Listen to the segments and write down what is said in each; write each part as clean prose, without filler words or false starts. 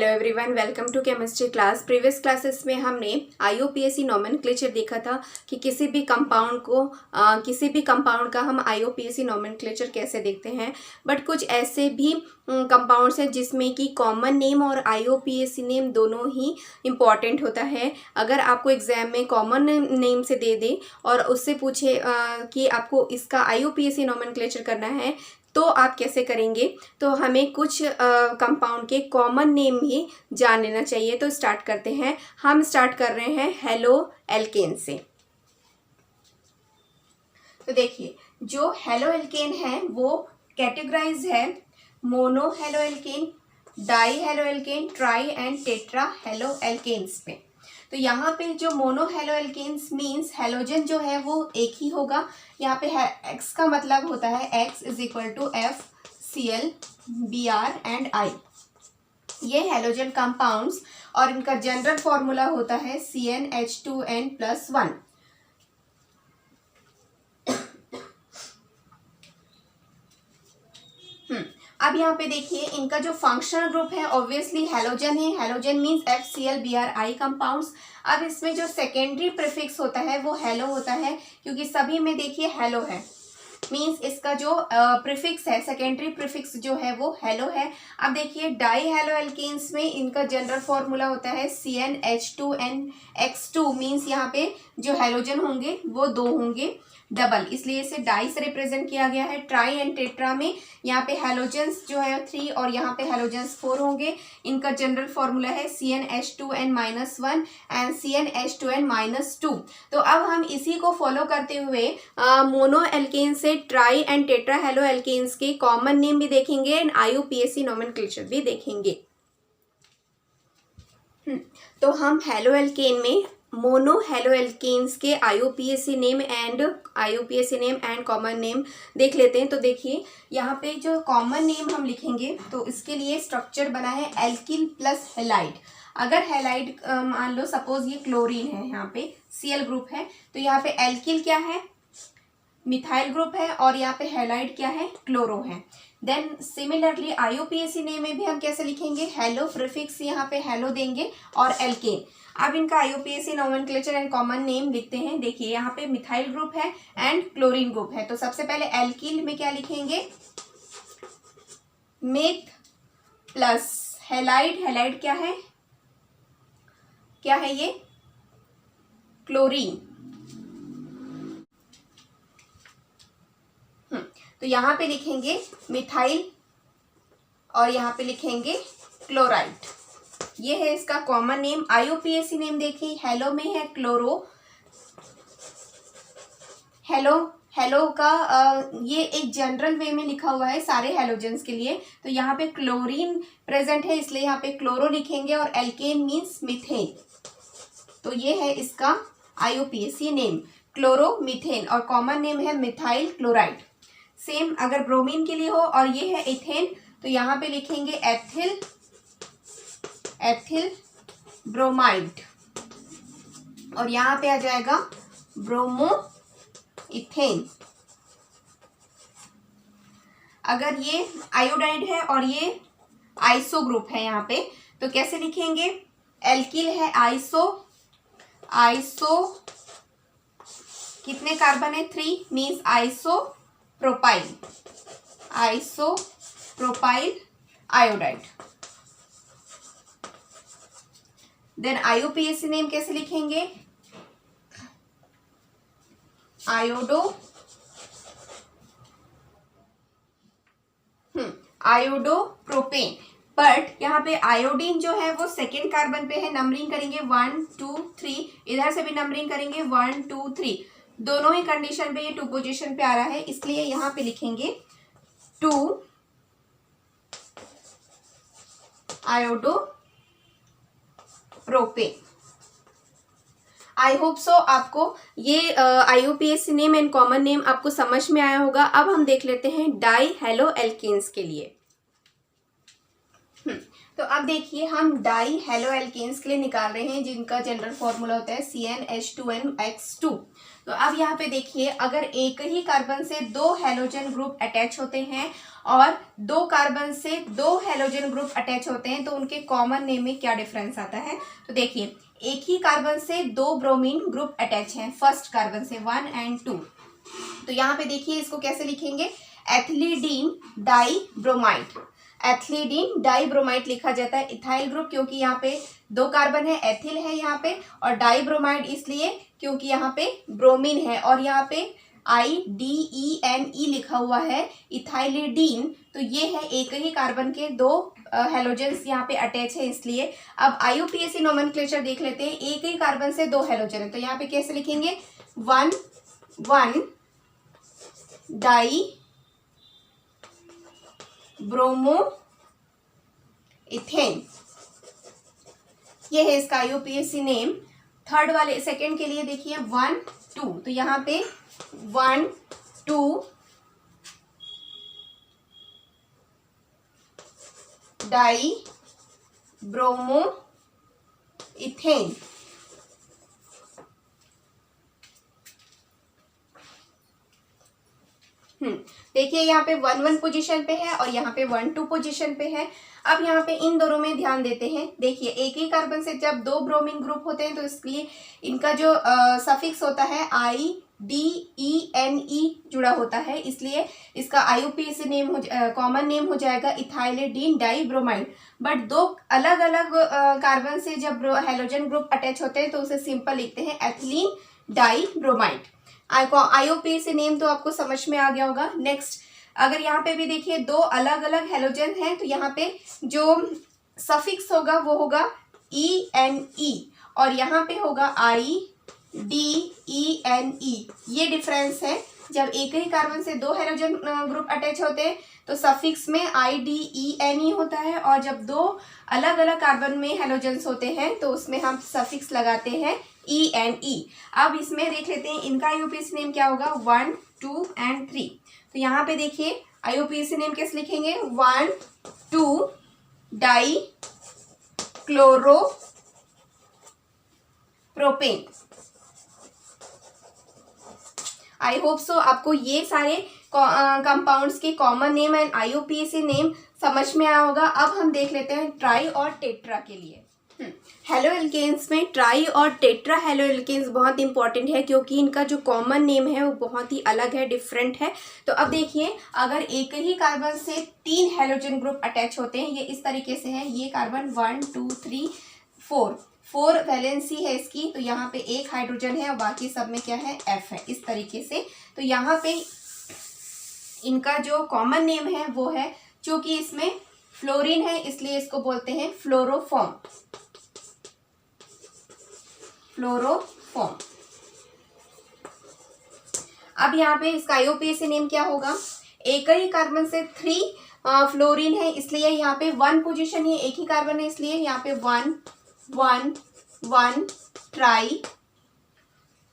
Hello everyone, welcome to chemistry class. Previous classes में हमने IUPAC nomenclature देखा था कि किसी भी कंपाउंड का हम आईयूपीएसी नोमेनक्लेचर कैसे देखते हैं। बट कुछ ऐसे भी कंपाउंड्स हैं जिसमें कि कॉमन नेम और आईयूपीएसी नेम दोनों ही इम्पॉर्टेंट होता है। अगर आपको एग्जाम में कॉमन नेम से दे दे और उससे पूछे कि आपको इसका आईयूपीएसी नोमेनक्लेचर करना है तो आप कैसे करेंगे। तो हमें कुछ कंपाउंड के कॉमन नेम ही जान लेना चाहिए। तो स्टार्ट करते हैं। हम स्टार्ट कर रहे हैं हेलो एल्केन से। तो देखिए, जो हेलो एल्केन है वो कैटेगराइज है mono haloalkane, di haloalkane, tri and tetra haloalkanes पे। तो यहाँ पे जो mono haloalkanes means halogen जो है वो एक ही होगा। यहाँ पे एक्स का मतलब होता है X is equal to F C L B R and I. ये हेलोजन कंपाउंड्स और इनका जनरल फॉर्मूला होता है CnH2n+1। अब यहाँ पे देखिए, इनका जो फंक्शनल ग्रुप है ऑब्वियसली हेलोजन है। Halogen means FCl Br compounds. अब इसमें जो सेकेंडरी प्रीफिक्स होता है वो हेलो होता है, क्योंकि सभी में देखिए हेलो है, मीन्स इसका जो प्रीफिक्स है, सेकेंडरी प्रीफिक्स जो है वो हेलो है। अब देखिए, डाई हेलो एल्केन्स में इनका जनरल फॉर्मूला होता है CnH2nX2 मीन्स यहाँ पे जो हेलोजन होंगे वो दो होंगे डबल, इसलिए इसे डाई से रिप्रेजेंट किया गया है। ट्राई एंड टेट्रा में यहाँ पे हेलोजेंस जो है 3 और यहाँ पे हेलोजेंस 4 होंगे। इनका जनरल फॉर्मूला है CnH2n-1 एंड CnH2n-2। तो अब हम इसी को फॉलो करते हुए मोनो एल्केन से tri and tetra haloalkanes के कॉमन नेम भी देखेंगे एंड आईयूपीएसी नोमेनक्लेचर भी देखेंगे। तो हम हेलो एल्केन में मोनो हेलो एल्केन्स के IUPAC name and common name देख लेते हैं। तो देखिए, यहाँ पे जो कॉमन नेम हम लिखेंगे तो इसके लिए स्ट्रक्चर बना है एल्किल प्लस हेलाइड। अगर हेलाइड मान लो सपोज ये क्लोरीन है, यहाँ पे Cl ग्रुप है, तो यहाँ पे एल्किल क्या है, मिथाइल ग्रुप है, और यहाँ पे हेलाइड क्या है, क्लोरो है। देन सिमिलरली आईयूपीएसी नेम में भी हम कैसे लिखेंगे, हेलो प्रीफिक्स यहाँ पे हेलो देंगे और एल्केन। अब इनका IUPAC nomenclature and common name लिखते हैं। देखिए, यहाँ पे मिथाइल ग्रुप है एंड क्लोरीन ग्रुप है। तो सबसे पहले एल्किल में क्या लिखेंगे, मिथ प्लस हेलाइड। हेलाइड क्या है ये, क्लोरीन। तो यहाँ पे लिखेंगे मिथाइल और यहाँ पे लिखेंगे क्लोराइड। ये है इसका कॉमन नेम। आईयूपीएसी नेम देखिए, हेलो में है क्लोरो। हेलो का ये एक जनरल वे में लिखा हुआ है सारे हेलोजेंस के लिए। तो यहाँ पे क्लोरीन प्रेजेंट है इसलिए यहाँ पे क्लोरो लिखेंगे, और एल्केन मीन्स मीथेन। तो ये है इसका आईयूपीएसी नेम, क्लोरो मीथेन, और कॉमन नेम है मिथाइल क्लोराइड। सेम अगर ब्रोमीन के लिए हो और ये है इथेन, तो यहाँ पे लिखेंगे एथिल ब्रोमाइड, और यहाँ पे आ जाएगा ब्रोमो इथेन। अगर ये आयोडाइड है और ये आइसो ग्रुप है यहाँ पे, तो कैसे लिखेंगे, एल्किल है आइसो कितने कार्बन है, 3 means isopropyl iodide. Then IUPAC name कैसे लिखेंगे, आयोडोप्रोपेन। बट यहाँ पे आयोडीन जो है वो सेकेंड कार्बन पे है, नंबरिंग करेंगे 1 2 3, इधर से भी नंबरिंग करेंगे 1 2 3, दोनों ही कंडीशन पे ये 2 पोजीशन पे आ रहा है, इसलिए यहाँ पे लिखेंगे 2 आयोडोप्रोपेन। आई होप सो आपको ये IUPAC name and common name आपको समझ में आया होगा। अब हम देख लेते हैं डाई हेलो एल्केन्स के लिए। तो अब देखिए हम डाई हेलो एल्केन्स के लिए निकाल रहे हैं जिनका जनरल फॉर्मूला होता है CnH2nX2। तो अब यहाँ पे देखिए अगर एक ही कार्बन से दो हेलोजन ग्रुप अटैच होते हैं और दो कार्बन से दो हेलोजन ग्रुप अटैच होते हैं तो उनके कॉमन नेम में क्या डिफरेंस आता है। तो देखिए एक ही कार्बन से दो ब्रोमीन ग्रुप अटैच हैं, फर्स्ट कार्बन से 1 और 2। तो यहाँ पे देखिए इसको कैसे लिखेंगे, एथिलीडीन डाई ब्रोमाइड। एथिलीडीन डाई ब्रोमाइड लिखा जाता है इथाइल ग्रुप, क्योंकि यहाँ पे दो कार्बन है, एथिल है यहाँ पे, और डाई ब्रोमाइड इसलिए क्योंकि यहाँ पे ब्रोमीन है और यहाँ पे IDENE लिखा हुआ है इथाइलिडीन। तो ये है एक ही कार्बन के दो हेलोजेंस यहाँ पे अटैच है इसलिए। अब IUPAC नोमेनक्लेचर देख लेते हैं, एक ही कार्बन से दो हेलोजन है तो यहाँ पे कैसे लिखेंगे, 1 डाई ब्रोमो इथेन, ये है इसका IUPAC नेम। थर्ड वाले सेकंड के लिए देखिए 1 2, तो यहाँ पे 1 2 डाई ब्रोमो इथेन। देखिए यहाँ पे 1 1 पोजीशन पे है और यहाँ पे 1 2 पोजीशन पे है। अब यहाँ पे इन दोनों में ध्यान देते हैं। देखिए एक ही कार्बन से जब दो ब्रोमीन ग्रुप होते हैं तो इसलिए इनका जो सफिक्स होता है IDENE जुड़ा होता है, इसलिए इसका IUPAC नेम कॉमन नेम हो जाएगा इथाइलिडीन डाई ब्रोमाइड। बट दो अलग अलग कार्बन से जब हेलोजन ग्रुप अटैच होते हैं तो उसे सिंपल लिखते हैं ethylene dibromide. IUPAC name तो आपको समझ में आ गया होगा। नेक्स्ट अगर यहाँ पे भी देखिए दो अलग अलग हेलोजन हैं तो यहाँ पे जो सफिक्स होगा वो होगा ENE और यहाँ पे होगा IDENE। ये डिफरेंस है, जब एक ही कार्बन से दो हेलोजन ग्रुप अटैच होते हैं तो सफिक्स में IDENE होता है और जब दो अलग अलग कार्बन में हेलोजेंस होते हैं तो उसमें हम सफिक्स लगाते हैं ENE। अब इसमें देख लेते हैं इनका IUPAC नेम क्या होगा, 1 2 और 3। तो यहाँ पे देखिए IUPAC नेम कैसे लिखेंगे, 1 2 die chloro propane. I hope so आपको ये सारे कंपाउंड्स के common name and IUPAC name समझ में आया होगा। अब हम देख लेते हैं ट्राई और टेट्रा के लिए। हेलो एल्केन्स में ट्राई और टेट्रा हेलो एल्केन्स बहुत इंपॉर्टेंट है क्योंकि इनका जो कॉमन नेम है वो बहुत ही अलग है, डिफरेंट है। तो अब देखिए अगर एक ही कार्बन से तीन हेलोजन ग्रुप अटैच होते हैं, ये इस तरीके से है, ये कार्बन 1 2 3 4 वैलेंसी है इसकी, तो यहाँ पे एक हाइड्रोजन है और बाकी सब में क्या है, F है, इस तरीके से। तो यहाँ पे इनका जो कॉमन नेम है वो है, चूंकि इसमें फ्लोरीन है इसलिए इसको बोलते हैं फ्लोरोफॉर्म। अब यहाँ पे इसका IUPAC नेम क्या होगा, एक ही कार्बन से 3 फ्लोरीन है इसलिए यहाँ पे 1 पोजीशन है, एक ही कार्बन है इसलिए यहाँ पे 1 1 1 ट्राई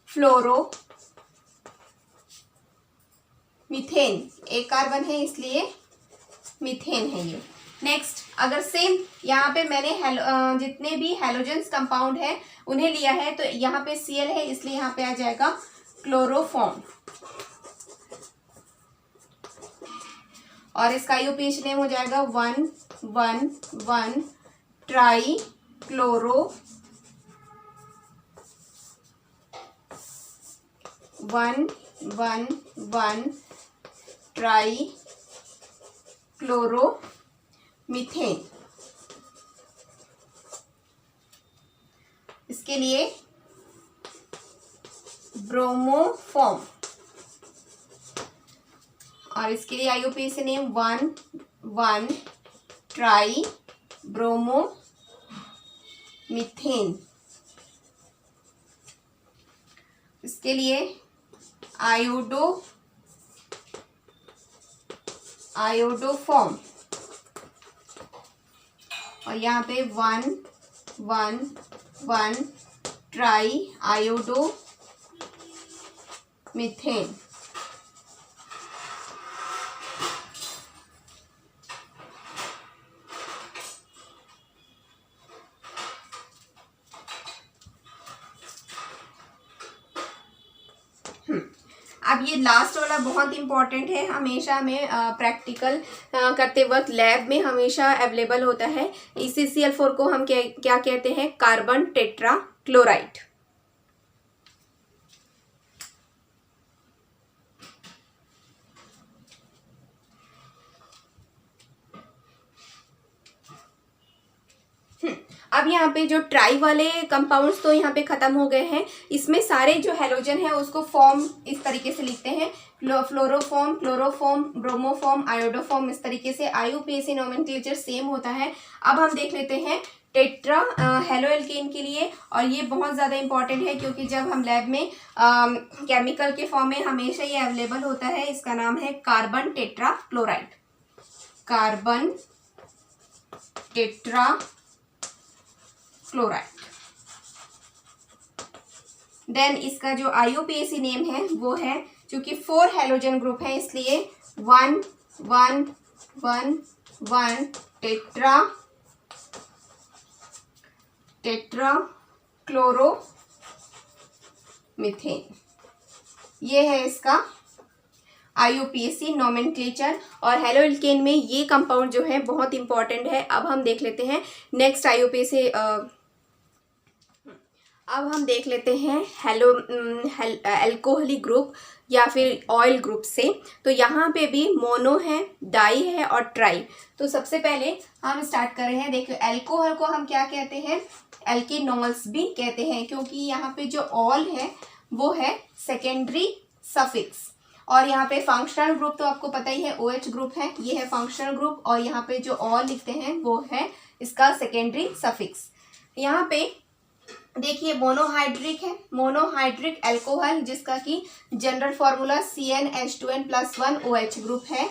फ्लोरो मीथेन, एक कार्बन है इसलिए मीथेन है ये। नेक्स्ट अगर सेम यहाँ पे मैंने जितने भी हेलोजेंस कंपाउंड है उन्हें लिया है तो यहाँ पे Cl है इसलिए यहाँ पे आ जाएगा क्लोरोफॉर्म और इसका IUPAC नेम हो जाएगा 1 1 1 try chloro 1 1 1 try chloro methane. इसके लिए ब्रोमोफॉर्म और इसके लिए IUPAC name 1 1 try bromo methane. इसके लिए आयोडोफॉर्म और यहाँ पे 1 1 1 ट्राई आयोडो मीथेन। अब ये लास्ट वाला बहुत इंपॉर्टेंट है, हमेशा हमें प्रैक्टिकल करते वक्त लैब में हमेशा अवेलेबल होता है। CCl4 को हम क्या कहते हैं? Carbon tetra chloride. अब यहाँ पे जो ट्राई वाले कंपाउंड्स तो यहाँ पे खत्म हो गए हैं। इसमें सारे जो हेलोजन है उसको फॉर्म इस तरीके से लिखते हैं, फ्लोरोफॉर्म, क्लोरोफॉर्म, ब्रोमोफॉर्म, आयोडोफॉर्म, इस तरीके से। IUPAC नोमेनक्लेचर सेम होता है। अब हम देख लेते हैं टेट्रा हेलोएल्केन के लिए, और ये बहुत ज़्यादा इंपॉर्टेंट है क्योंकि जब हम लैब में केमिकल के फॉर्म में हमेशा ये अवेलेबल होता है। इसका नाम है carbon tetrachloride, carbon tetrachloride. Then इसका जो IUPAC नेम है वो है, क्योंकि 4 हेलोजन ग्रुप है इसलिए 1 1 1 1 टेट्रा क्लोरो मीथेन। ये है इसका IUPAC नोमेनक्लेचर। और हेलोएल्केन में ये कंपाउंड जो है बहुत इंपॉर्टेंट है। अब हम देख लेते हैं नेक्स्ट IUPAC। अब हम देख लेते हैं अल्कोहलिक ग्रुप या फिर ऑयल ग्रुप से। तो यहाँ पे भी मोनो है, डाई है और ट्राई। तो सबसे पहले हम स्टार्ट कर रहे हैं। देखिए अल्कोहल को हम क्या कहते हैं? एल्केनॉल्स भी कहते हैं, क्योंकि यहाँ पे जो ऑल है वो है सेकेंडरी सफिक्स। और यहाँ पे फंक्शनल ग्रुप तो आपको पता ही है, OH ग्रुप है, ये है फंक्शनल ग्रुप। और यहाँ पे जो ऑल लिखते हैं वो है इसका सेकेंडरी सफिक्स। यहाँ पे देखिए मोनोहाइड्रिक है, मोनोहाइड्रिक अल्कोहल, जिसका कि general formula CnH2n+1 OH group है।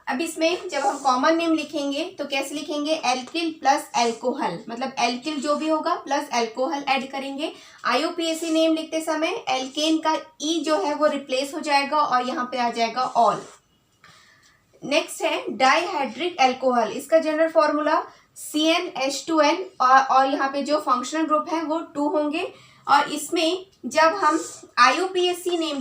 अब इसमें जब हम कॉमन नेम लिखेंगे तो कैसे लिखेंगे? एल्किल प्लस अल्कोहल, मतलब एल्किल जो भी होगा प्लस अल्कोहल ऐड करेंगे। IUPAC नेम लिखते समय एल्केन का ई जो है वो रिप्लेस हो जाएगा और यहाँ पे आ जाएगा ऑल। नेक्स्ट है डाइहाइड्रिक अल्कोहल, इसका जनरल फॉर्मूला CnH2n और यहाँ पे जो फंक्शनल ग्रुप है वो 2 होंगे। और इसमें जब हम IUPAC नेम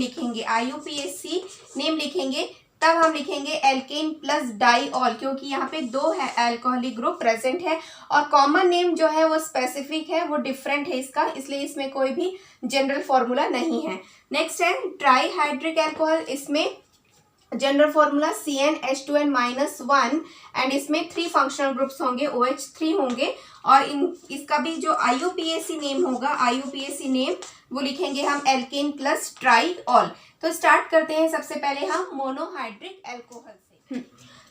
लिखेंगे तब हम लिखेंगे एल्केन प्लस डाइऑल, क्योंकि यहाँ पे 2 है अल्कोहलिक ग्रुप प्रेजेंट है। और कॉमन नेम जो है वो स्पेसिफिक है, वो डिफरेंट है इसका, इसलिए इसमें कोई भी जनरल फॉर्मूला नहीं है। नेक्स्ट है ट्राइहाइड्रिक अल्कोहल, इसमें जनरल फॉर्मूला CnH2n-1 एंड इसमें 3 फंक्शनल ग्रुप्स होंगे, OH3 होंगे। और इसका भी जो IUPAC नेम होगा, IUPAC नेम वो लिखेंगे हम एल्केन प्लस ट्राइऑल। तो स्टार्ट करते हैं सबसे पहले हम मोनोहाइड्रिक अल्कोहल से।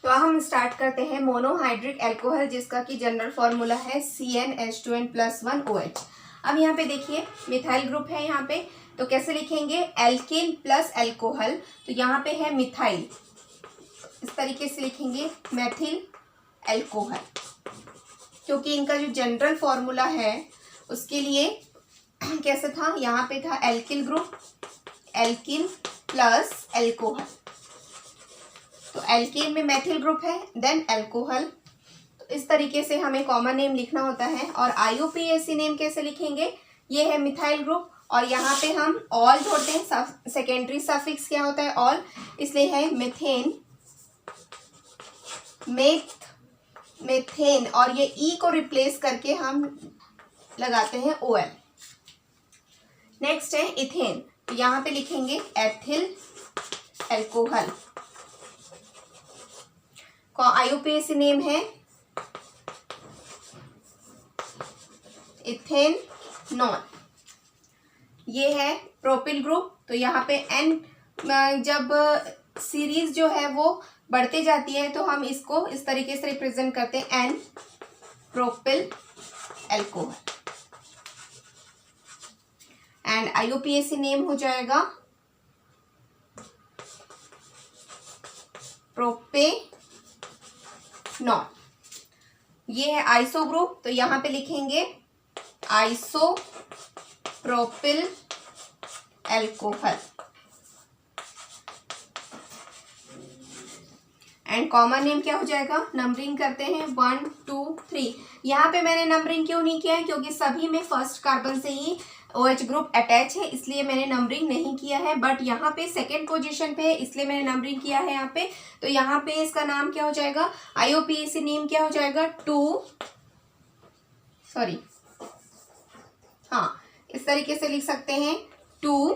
तो हम स्टार्ट करते हैं मोनोहाइड्रिक अल्कोहल, जिसका कि जनरल फॉर्मूला है CnH2n+1 OH। अब यहाँ पे देखिए मिथाइल ग्रुप है यहाँ पे, तो कैसे लिखेंगे? एल्केन प्लस अल्कोहल, तो यहाँ पे है मिथाइल, इस तरीके से लिखेंगे मेथिल अल्कोहल, क्योंकि इनका जो जनरल फॉर्मूला है उसके लिए कैसे था? यहाँ पे था alkyl group, alkyl plus alcohol, तो एल्केन में मेथिल ग्रुप है, देन अल्कोहल। तो इस तरीके से हमें कॉमन नेम लिखना होता है। और IUPAC नेम कैसे लिखेंगे? ये है मिथाइल ग्रुप और यहाँ पे हम ऑल जोड़ते हैं, सेकेंडरी सफिक्स क्या होता है? ऑल, इसलिए है मिथेन, मेथेन, और ये ई को रिप्लेस करके हम लगाते हैं OL। नेक्स्ट है इथेन, तो यहाँ पे लिखेंगे एथिल अल्कोहल, IUPAC नेम है इथेनॉल। ये है प्रोपिल ग्रुप, तो यहाँ पे N जब सीरीज जो है वो बढ़ते जाती है तो हम इसको इस तरीके से रिप्रेजेंट करते हैं N propyl alcohol. And IUPAC name हो जाएगा प्रोपेनॉल। ये है आइसो ग्रुप, तो यहाँ पे लिखेंगे iso propyl alcohol. And common name क्या हो जाएगा? नंबरिंग करते हैं 1 2 3। यहाँ पे मैंने नंबरिंग क्यों नहीं किया है? क्योंकि सभी में फर्स्ट कार्बन से ही OH ग्रुप अटैच है इसलिए मैंने नंबरिंग नहीं किया है, बट यहाँ पे सेकेंड पोजीशन पे है इसलिए मैंने नंबरिंग किया है यहाँ पे। तो यहाँ पे इसका नाम क्या हो जाएगा, IUPAC नेम क्या हो जाएगा, इस तरीके से लिख सकते हैं 2,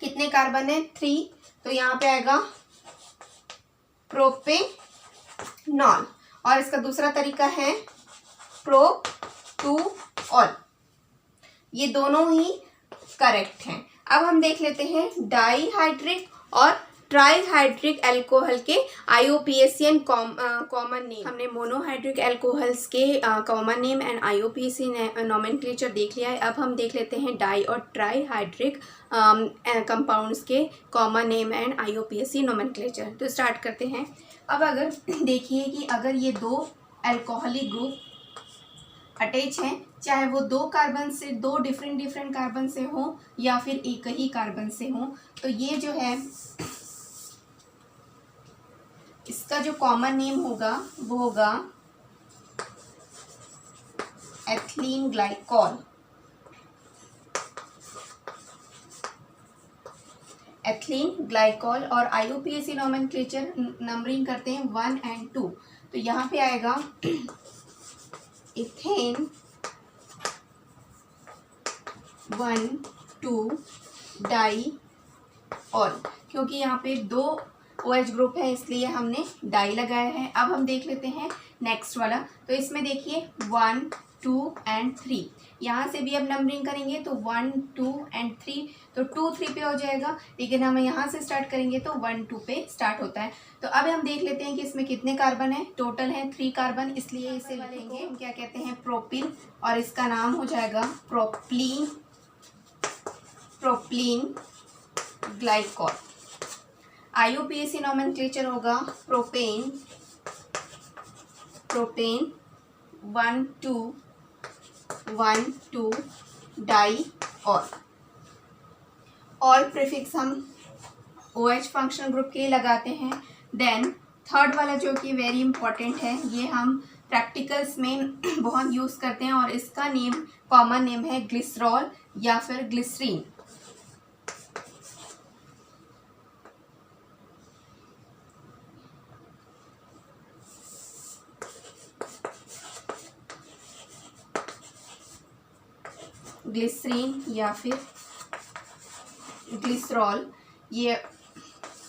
कितने कार्बन है 3, तो यहाँ पे आएगा प्रोपेनॉल। और इसका दूसरा तरीका है प्रोप-2-ऑल। ये दोनों ही करेक्ट हैं। अब हम देख लेते हैं डाईहाइड्रिक और ट्राईहाइड्रिक अल्कोहल के IUPAC कॉमन नेम। हमने मोनोहाइड्रिक अल्कोहल्स के common name and IUPAC nomenclature देख लिया है। अब हम देख लेते हैं डाई और ट्राईहाइड्रिक कंपाउंड्स के common name and IUPAC nomenclature. तो स्टार्ट करते हैं। अब अगर देखिए कि अगर ये दो अल्कोहलिक ग्रुप अटैच हैं, चाहे वो दो डिफरेंट कार्बन से हो या फिर एक ही कार्बन से हो, तो ये जो है इसका जो कॉमन नेम होगा वो होगा एथिलीन ग्लाइकॉल। एथिलीन ग्लाइकॉल और IUPAC नोमेनक्लेचर नंबरिंग करते हैं 1 और 2। तो यहाँ पे आएगा इथेन 1, 2 डाई ऑल, क्योंकि यहाँ पे दो OH ग्रुप है इसलिए हमने डाई लगाया है। अब हम देख लेते हैं नेक्स्ट वाला। तो इसमें देखिए 1, 2 और 3, यहाँ से भी अब नंबरिंग करेंगे तो 1, 2 और 3, तो 2, 3 पे हो जाएगा, लेकिन हम यहाँ से स्टार्ट करेंगे तो 1, 2 पे स्टार्ट होता है। तो अब हम देख लेते हैं कि इसमें कितने कार्बन है। टोटल है 3 कार्बन, इसलिए इसे लिखेंगे हम क्या कहते हैं, प्रोपिल, और इसका नाम हो जाएगा प्रोपलीन ग्लाइकॉल। IUPAC नोमेनक्लेचर होगा propane 1, 2 diol. Ol prefix हम OH फंक्शनल ग्रुप के लिए लगाते हैं। देन थर्ड वाला जो कि वेरी इंपॉर्टेंट है, ये हम प्रैक्टिकल्स में बहुत यूज़ करते हैं और इसका कॉमन नेम है ग्लिसरॉल या फिर ग्लिसरीन। ग्लिसरीन या फिर ग्लिसरॉल, ये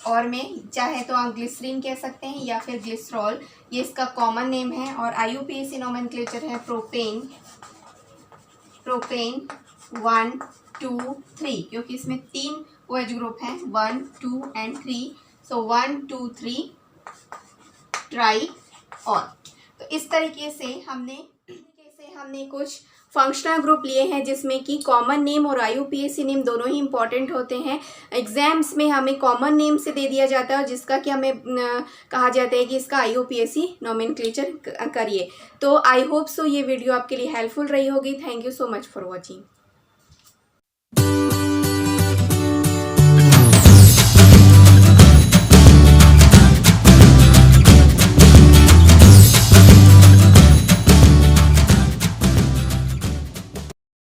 और में चाहे तो आप ग्लिसरीन कह सकते हैं या फिर ग्लिसरॉल, ये इसका कॉमन नेम है। और IUPAC नोमेनक्लेचर है प्रोपेन 1, 2, 3, क्योंकि इसमें 3 OH ग्रुप हैं 1, 2 और 3, सो 1, 2, 3 ट्राई ऑल। तो इस तरीके से हमने कुछ फंक्शनल ग्रुप लिए हैं जिसमें कि कॉमन नेम और IUPAC नेम दोनों ही इंपॉर्टेंट होते हैं। एग्जाम्स में हमें कॉमन नेम से दे दिया जाता है और जिसका कि हमें कहा जाता है कि इसका IUPAC नोमेनक्लेचर करिए। तो आई होप सो ये वीडियो आपके लिए हेल्पफुल रही होगी। Thank you so much for watching.